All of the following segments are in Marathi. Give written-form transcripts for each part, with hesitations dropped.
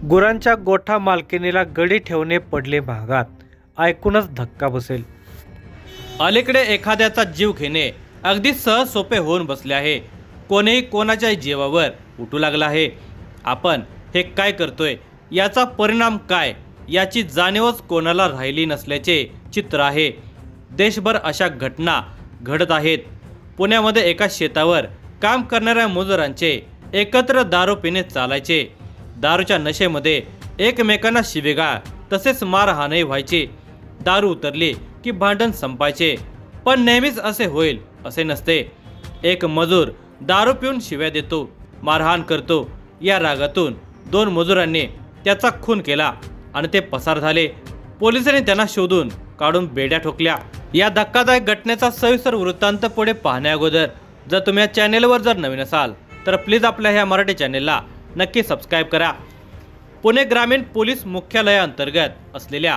गुरांच्या गोठा मालकीणीला गडी ठेवणे पडले महागात, ऐकूनच धक्का बसेल। अलीकडे एखाद्याचा जीव घेणे अगदी सहज सोपे होऊन बसले आहे। कोणीही कोणाच्या जीवावर उठू लागला आहे। आपण हे काय करतोय, याचा परिणाम काय, याची जाणीवच कोणाला राहिली नसल्याचे चित्र आहे। देशभर अशा घटना घडत आहेत। पुण्यामध्ये एका शेतावर काम करणाऱ्या मजुरांचे एकत्र दारू पिणे चालायचे। दारूच्या नशेमध्ये एकमेकांना शिवीगाळ तसेच मारहाणही व्हायची। दारू उतरली की भांडण संपायचे, पण नेहमीच असे होईल असे नसते। एक मजूर दारू पिऊन शिव्या देतो, मारहाण करतो। या रागातून दोन मजुरांनी त्याचा खून केला आणि ते पसार झाले। पोलिसांनी त्यांना शोधून काढून बेड्या ठोकल्या। या धक्कादायक घटनेचा सविस्तर वृत्तांत पुढे पाहण्याअगोदर जर तुम्ही या चॅनेलवर जर नवीन असाल तर प्लीज आपल्या ह्या मराठी चॅनेलला नक्की सबस्क्राईब करा। पुणे ग्रामीण पोलीस मुख्यालयाअंतर्गत असलेल्या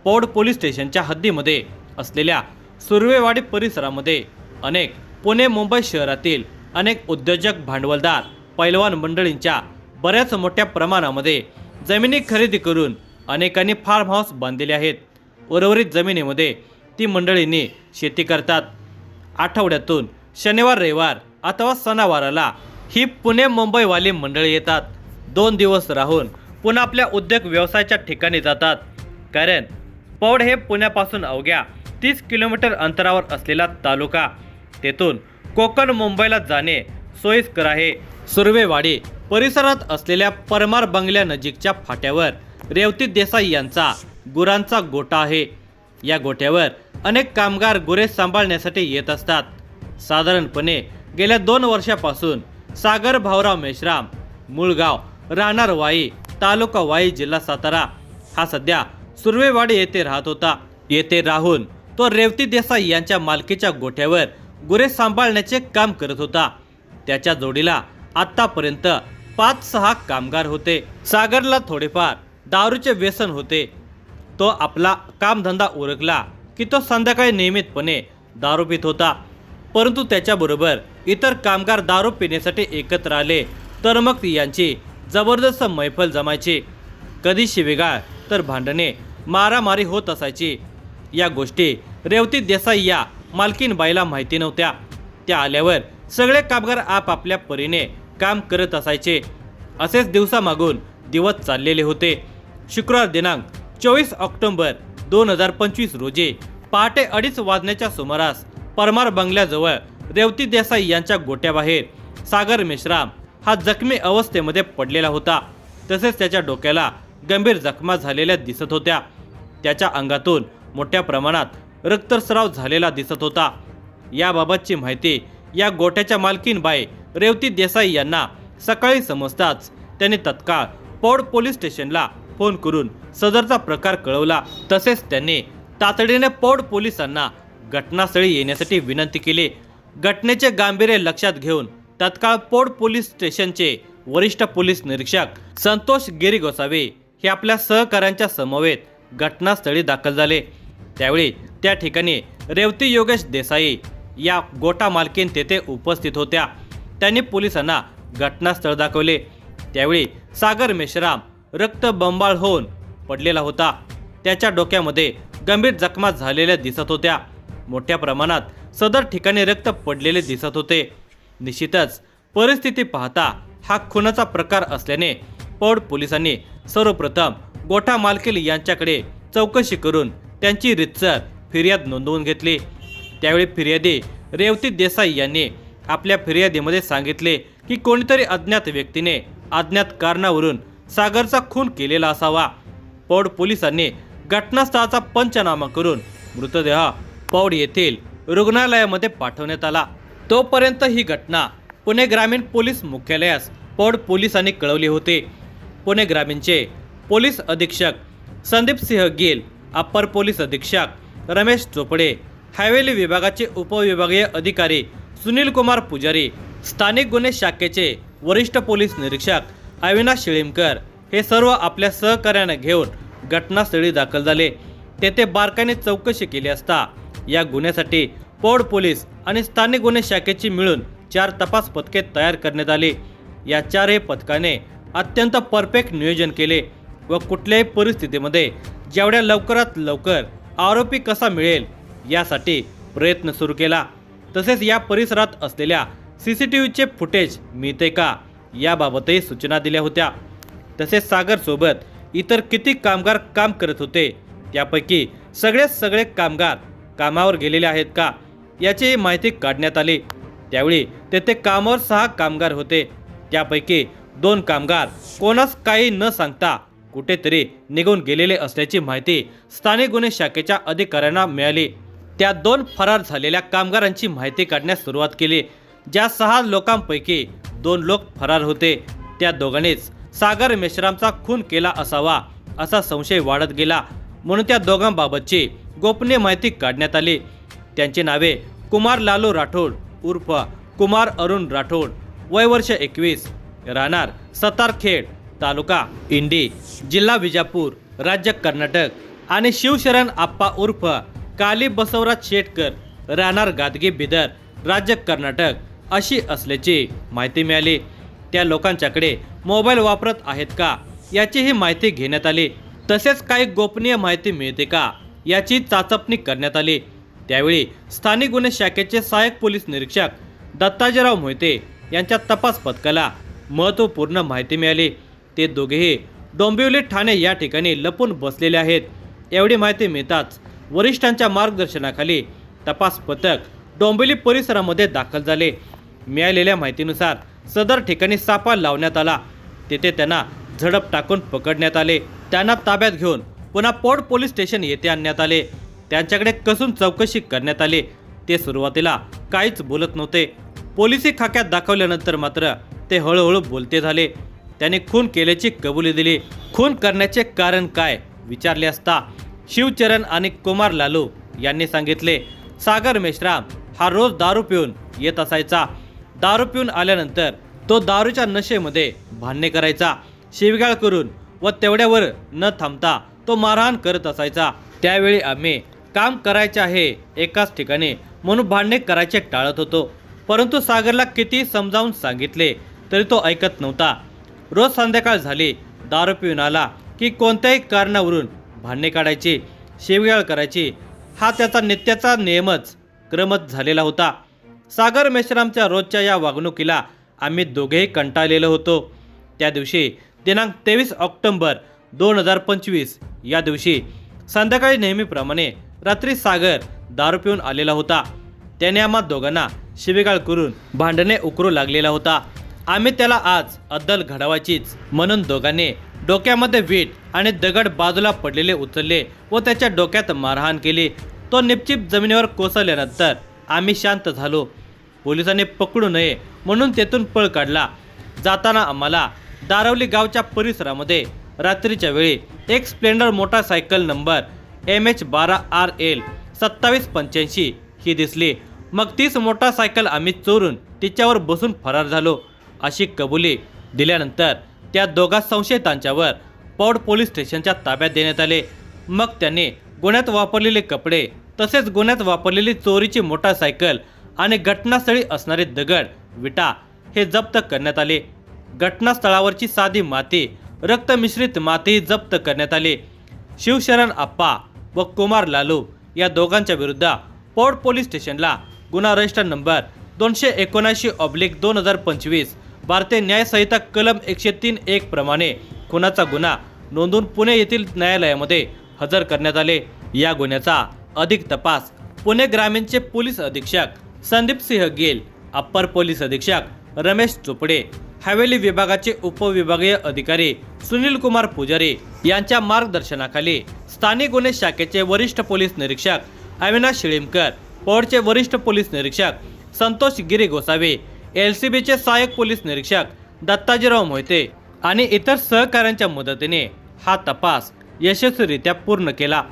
पौड पोलीस स्टेशनच्या हद्दीमध्ये असलेल्या सुर्वेवाडी परिसरामध्ये अनेक पुणे मुंबई शहरातील अनेक उद्योजक, भांडवलदार, पैलवान मंडळींच्या बऱ्याच मोठ्या प्रमाणामध्ये जमिनी खरेदी करून अनेकांनी फार्म हाऊस बांधलेले आहेत। उर्वरित जमिनीमध्ये ती मंडळींनी शेती करतात। आठवड्यातून शनिवार, रविवार अथवा सणावाराला ही पुणे मुंबईवाली मंडळी येतात। 2 दिवस राहून पुन्हा आपल्या उद्योग व्यवसायाच्या ठिकाणी जातात। कारण पौड हे पुण्यापासून अवघ्या 30 किलोमीटर अंतरावर असलेला तालुका। तेथून कोकण मुंबईला जाणे सोयीस्कर आहे। सुर्वेवाडी परिसरात असलेल्या परमार बंगल्यानजीकच्या फाट्यावर रेवती देसाई यांचा गुरांचा गोठा आहे। या गोठ्यावर अनेक कामगार गुरे सांभाळण्यासाठी येत असतात। साधारणपणे गेल्या 2 वर्षापासून सागर भाऊराव मेश्राम, मूळगाव, राहणार वाई, तालुका वाई, जिल्हा सातारा, हा सध्या सुर्वेवाडी येथे राहत होता। येथे राहून तो रेवती देसाई यांच्या मालकीच्या गोठ्यावर गुरे सांभाळण्याचे काम करत होता। त्याच्या जोडीला आतापर्यंत 5-6 कामगार होते। सागरला थोडेफार दारूचे व्यसन होते। तो आपला कामधंदा उरकला की तो संध्याकाळी नियमितपणे दारू पित होता। परंतु त्याच्याबरोबर इतर कामगार दारू पिण्यासाठी एकत्र आले तर मग यांची जबरदस्त मैफल जमायची। कधी शिवीगाळ तर भांडणे, मारामारी होत असायची। या गोष्टी रेवती देसाई या मालकीनबाईला माहिती नव्हत्या। त्या आल्यावर सगळे कामगार आपापल्या परीने काम करत असायचे। असेच दिवसामागून दिवस चाललेले होते। शुक्रवार दिनांक 24 ऑक्टोबर 2025 रोजी पहाटे 2:30 वाजण्याच्या सुमारास परमार बंगल्याजवळ रेवती देसाई यांच्या गोट्याबाहेर सागर मेश्राम हा जखमी अवस्थेमध्ये पडलेला होता। तसेच त्याच्या डोक्याला गंभीर जखमा झालेल्या दिसत होत्या। त्याच्या अंगातून मोठ्या प्रमाणात रक्तस्राव झालेला दिसत होता। याबाबतची माहिती या गोट्याच्या मालकीनबाई रेवती देसाई यांना सकाळी समजताच त्यांनी तत्काळ पौड पोलीस स्टेशनला फोन करून सदरचा प्रकार कळवला। तसेच त्यांनी तातडीने पौड पोलिसांना घटनास्थळी येण्यासाठी विनंती केली। घटनेचे गांभीर्य लक्षात घेऊन तत्काळ पौड पोलीस स्टेशनचे वरिष्ठ पोलीस निरीक्षक संतोष गिरी गोसावी हे आपल्या सहकाऱ्यांच्या समवेत घटनास्थळी दाखल झाले। त्यावेळी त्या ठिकाणी रेवती योगेश देसाई या गोठा मालकीन तेथे उपस्थित होत्या। त्यांनी पोलिसांना घटनास्थळ दाखवले। त्यावेळी सागर मेश्राम रक्तबंबाळ होऊन पडलेला होता। त्याच्या डोक्यामध्ये गंभीर जखमा झालेल्या दिसत होत्या। मोठ्या प्रमाणात सदर ठिकाणी रक्त पडलेले दिसत होते। निश्चितच परिस्थिती पाहता हा खुनाचा प्रकार असल्याने पौड पोलिसांनी सर्वप्रथम गोठा मालकीन यांच्याकडे चौकशी करून त्यांची रीतसर फिर्याद नोंदवून घेतली। त्यावेळी फिर्यादी रेवती देसाई यांनी आपल्या फिर्यादीमध्ये सांगितले की कोणीतरी अज्ञात व्यक्तीने अज्ञात कारणावरून सागरचा खून केलेला असावा। पौड पोलिसांनी घटनास्थळाचा पंचनामा करून मृतदेह पौड येथील रुग्णालयामध्ये पाठवण्यात आला। तोपर्यंत ही घटना पुणे ग्रामीण पोलीस मुख्यालयास पौड पोलिसांनी कळवली होती। पुणे ग्रामीणचे पोलीस अधीक्षक संदीप सिंह गिल, अप्पर पोलीस अधीक्षक रमेश चोपडे, हायवेली विभागाचे उपविभागीय अधिकारी सुनील कुमार पुजारी, स्थानिक गुन्हे शाखेचे वरिष्ठ पोलीस निरीक्षक अविनाश शिळीमकर हे सर्व आपल्या सहकार्याने घेऊन घटनास्थळी दाखल झाले। तेथे बारकाईने चौकशी केली असता या गुन्ह्यासाठी पौड पोलीस आणि स्थानिक गुन्हे शाखेची मिळून 4 तपास पथके तयार करण्यात आली। या 4 पथकाने अत्यंत परफेक्ट नियोजन केले व कुठल्याही परिस्थितीमध्ये जेवढ्या लवकरात लवकर आरोपी कसा मिळेल यासाठी प्रयत्न सुरू केला। तसेच या परिसरात असलेल्या CCTVचे फुटेज मिळते का याबाबतही सूचना दिल्या होत्या। तसेच सागर सोबत इतर किती कामगार काम करत होते त्यापैकी सगळे कामगार कामावर गेलेले आहेत का याची माहिती काढण्यात आली। त्यावेळी तेथे कामावर 6 कामगार होते, त्यापैकी 2 कामगार कोणास काही न सांगता कुठेतरी निघून गेलेले असल्याची माहिती स्थानिक गुन्हे शाखेच्या अधिकाऱ्यांना मिळाली। त्या 2 फरार झालेल्या कामगारांची माहिती काढण्यास सुरुवात केली। ज्या 6 लोकांपैकी 2 लोक फरार होते त्या दोघांनीच सागर मेश्रामचा खून केला असावा असा संशय वाढत गेला, म्हणून त्या दोघांबाबतची गोपनीय माहिती काढण्यात आली। त्यांची नावे कुमार लालू राठोड उर्फ कुमार अरुण राठोड, वय वर्ष 21, राहणार सतारखेड, तालुका इंडी, जिल्हा विजापूर, राज्य कर्नाटक, आणि शिवशरण आप्पा उर्फ काली बसवराज शेटकर, राहणार गादगी, बिदर, राज्य कर्नाटक अशी असल्याची माहिती मिळाली। त्या लोकांच्याकडे मोबाईल वापरत आहेत का याचीही माहिती घेण्यात आली। तसेच काही गोपनीय माहिती मिळते का याची चाचपणी करण्यात आली। त्यावेळी स्थानिक गुन्हे शाखेचे सहाय्यक पोलीस निरीक्षक दत्ताजीराव मोहिते यांच्या तपास पथकाला महत्त्वपूर्ण माहिती मिळाली। ते दोघेही डोंबिवली ठाणे या ठिकाणी लपून बसलेले आहेत। एवढी माहिती मिळताच वरिष्ठांच्या मार्गदर्शनाखाली तपास पथक डोंबिवली परिसरामध्ये दाखल झाले। मिळालेल्या माहितीनुसार सदर ठिकाणी सापळा लावण्यात आला। तेथे त्यांना झडप टाकून पकडण्यात आले। त्यांना ताब्यात घेऊन पुन्हा पोर्ट पोलीस स्टेशन येथे आणण्यात आले। त्यांच्याकडे कसून चौकशी करण्यात आली। ते सुरुवातीला काहीच बोलत नव्हते। पोलिसी खाक्यात दाखवल्यानंतर मात्र ते हळूहळू बोलते झाले। त्यांनी खून केल्याची कबुली दिली। खून करण्याचे कारण काय विचारले असता शिवचरण आणि कुमार लालू यांनी सांगितले, सागर मेश्राम हा रोज दारू पिऊन येत असायचा। दारू पिऊन आल्यानंतर तो दारूच्या नशेमध्ये भांडणे करायचा, शिवीगाळ करून व तेवढ्यावर न थांबता तो मारहाण करत असायचा। त्यावेळी आम्ही काम करायचे आहे एकाच ठिकाणी म्हणून भांडणे करायचे टाळत होतो, परंतु सागरला किती समजावून सांगितले तरी तो ऐकत नव्हता। रोज संध्याकाळ झाली, दारू पिऊन आला की कोणत्याही कारणावरून भांडणे काढायची, शिवीगाळ करायची। हा त्याचा नित्याचा नियमच क्रमच झालेला होता। सागर मेश्रामच्या रोजच्या या वागणुकीला आम्ही दोघेही कंटाळलेलो होतो। त्या दिवशी दिनांक 23 ऑक्टोबर 2025 या दिवशी संध्याकाळी नेहमीप्रमाणे रात्री सागर दारू पिऊन आलेला होता। त्याने आम्हा दोघांना शिवीगाळ करून भांडणे उकरू लागलेला होता। आम्ही त्याला आज अद्दल घडवायचीच म्हणून दोघांनी डोक्यामध्ये वीट आणि दगड बाजूला पडलेले उचलले व त्याच्या डोक्यात मारहाण केली। तो निपचिप जमिनीवर कोसळल्यानंतर आम्ही शांत झालो। पोलिसांनी पकडू नये म्हणून तेथून पळ काढला। जाताना आम्हाला दारवली गावच्या परिसरामध्ये रात्रीच्या वेळी एक स्प्लेंडर मोटारसायकल नंबर MH12RL 2785 ही दिसली। मग तीच मोटारसायकल आम्ही चोरून तिच्यावर बसून फरार झालो अशी कबुली दिल्यानंतर त्या दोघा संशयितांच्यावर पौड पोलीस स्टेशनच्या ताब्यात देण्यात आले। मग त्यांनी गुन्ह्यात वापरलेले कपडे तसेच गुन्ह्यात वापरलेली चोरीची मोटारसायकल आणि घटनास्थळी असणारे दगड विटा हे जप्त करण्यात आले। घटनास्थळावरची साधी माती, रक्तमिश्रित माती जप्त करण्यात आली। शिवशरण आप्पा व कुमार लालू या दोघांच्या विरुद्ध पौड पोलीस स्टेशनला गुन्हा रजिस्टर नंबर 279/2025 भारतीय न्याय संहिता कलम 103(1) प्रमाणे खुनाचा गुन्हा नोंदवून पुणे येथील न्यायालयामध्ये हजर करण्यात आले। या गुन्ह्याचा अधिक तपास पुणे ग्रामीणचे पोलीस अधीक्षक संदीप सिंह गेल, अप्पर पोलीस अधीक्षक रमेश चोपडे, हवेली विभागाचे उपविभागीय अधिकारी सुनील कुमार पुजारी यांच्या मार्गदर्शनाखाली स्थानिक गुन्हे शाखेचे वरिष्ठ पोलीस निरीक्षक अविनाश शिळीमकर, पौडचे वरिष्ठ पोलीस निरीक्षक संतोष गिरी गोसावी, LCBचे सहाय्यक पोलीस निरीक्षक दत्ताजीराव मोहिते आणि इतर सहकाऱ्यांच्या मदतीने हा तपास यशस्वीरित्या पूर्ण केला।